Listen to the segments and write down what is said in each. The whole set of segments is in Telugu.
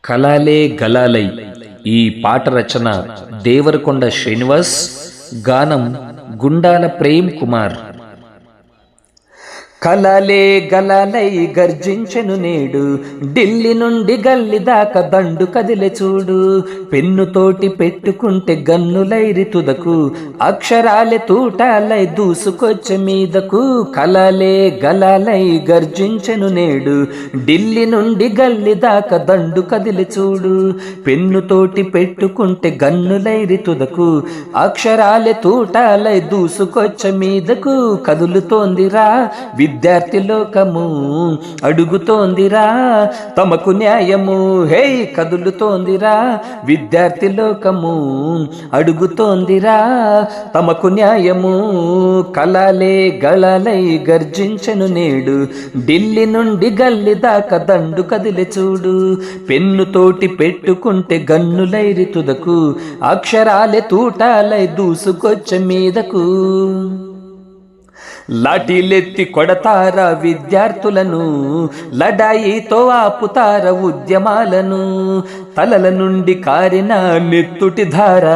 కలాలే గలాలై ఈ పాట రచన దేవరకొండ శ్రీనివాస్, గానం గుండాల ప్రేమ్ కుమార్. కలాలే గలాలై గర్జించెను నేడు, ఢిల్లీ నుండి గల్లి దాకా దండు కదిలే చూడు. పెన్నుతోటి పెట్టుకుంటే గన్నులైరి తుదకు, అక్షరాలే తూటాలై దూసుకొచ్చే మీదకు. కలాలే గలాలై గర్జించెను నేడు, ఢిల్లీ నుండి గల్లి దాకా దండు కదిలే చూడు. పెన్నుతోటి పెట్టుకుంటే గన్నులైరి తుదకు, అక్షరాలే తూటాలై దూసుకొచ్చే మీదకు. కదులుతోందిరా విద్యార్థి లోకము, అడుగుతోందిరా తమకు న్యాయము. హే కదులుతోందిరా విద్యార్థి లోకము, అడుగుతోందిరా తమకు న్యాయము. కలాలే గలాలై గర్జించెను నేడు, ఢిల్లీ నుండి గల్లి దాకా దండు కదిలే చూడు. పెన్నుతోటి పెట్టుకుంటే గన్నులైరి తుదకు, అక్షరాలే తూటాలై దూసుకొచ్చే మీదకు. లాఠీలెత్తి కొడతారా విద్యార్థులను, లడాయితో ఆపుతారా ఉద్యమాలను. తలల నుండి కారిన నెత్తుటి ధార,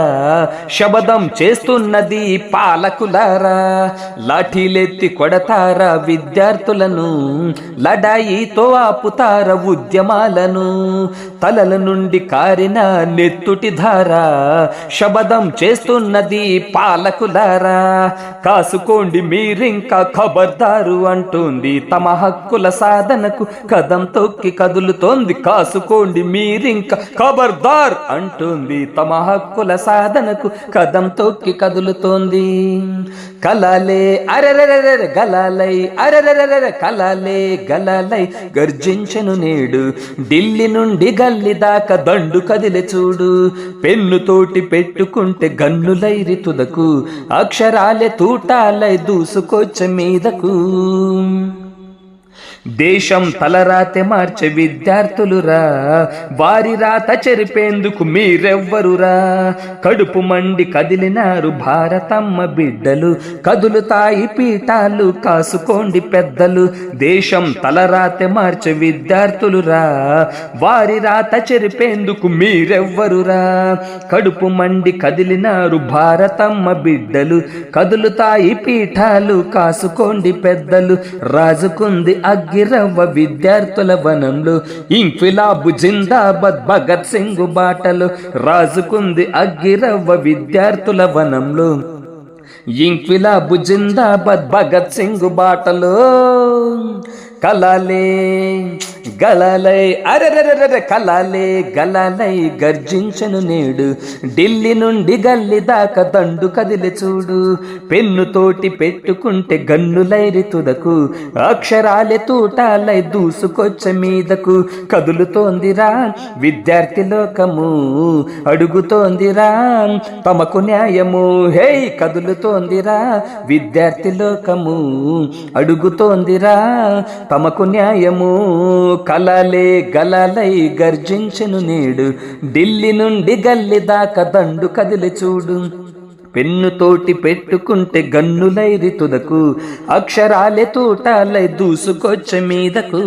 శబదం చేస్తున్నది పాలకులారా. లాఠీలెత్తి కొడతారా విద్యార్థులను, లడాయితో ఆపుతారా ఉద్యమాలను. తలల నుండి కారిన నెత్తుటి ధార, శబదం చేస్తున్నది పాలకులారా. కాసుకోండి మీరింకా ఖబర్దారు అంటుంది, తమ హక్కుల సాధనకు కదం తొక్కి కదులుతోంది. కాసుకోండి మీరింకా ఖబర్దార్ అంటుంది, తమ హక్కుల సాధనకు కదం తొక్కి కదులుతోంది. కలాలే అరెరెరెరె గలాలై, అరెరెరెరె కలాలే గలాలై గర్జించెను నేడు, ఢిల్లీ నుండి గల్లి దాకా దండు కదిలే చూడు. పెన్నుతోటి పెట్టుకుంటే గన్నులైరి తుదకు, అక్షరాలే తూటాలై దూసుకొచ్చే మీదకు. దేశం తలరాతే మార్చే విద్యార్థులురా, వారి రాత చెరిపేందుకు మీరెవ్వరురా. కడుపు మండి కదిలినారు భారతమ్మ బిడ్డలు, కదులుతాయి పీఠాలు కాసుకోండి పెద్దలు. దేశం తలరాతే మార్చే విద్యార్థులురా, వారి రాత చెరిపేందుకు మీరెవ్వరురా. కడుపు మండి కదిలినారు భారతమ్మ బిడ్డలు, కదులుతాయి పీఠాలు కాసుకోండి పెద్దలు. రాజుకుంది అగ్గిరవ్వ విద్యార్థుల వనంలో, ఇంక్విలాబు జిందాబాద్ భగత్ సింగ్ బాటలు. రాజుకుంది అగ్గిరవ్వ విద్యార్థుల వనంలో, ఇంక్విలాబు జిందాబాద్ భగత్ సింగ్ బాటలో. కలాలే గలాలై అరెరెరెరె కలాలే గలాలై గర్జించెను నేడు, ఢిల్లీ నుండి గల్లి దాకా దండు కదిలే చూడు. పెన్నుతోటి పెట్టుకుంటే గన్నులైరి తుదకు, అక్షరాలే తూటాలై దూసుకొచ్చే మీదకు. కదులుతోందిరా విద్యార్థి లోకము, అడుగుతోందిరా తమకు న్యాయము. హే కదులుతోందిరా విద్యార్థి లోకము, అడుగుతోందిరా తమకు న్యాయము. కలాలే గలాలై గర్జించెను నేడు, ఢిల్లీ నుండి గల్లి దాకా దండు కదిలే చూడు. పెన్నుతోటి పెట్టుకుంటే గన్నులైరి తుదకు, అక్షరాలే తూటాలై దూసుకొచ్చే మీదకు.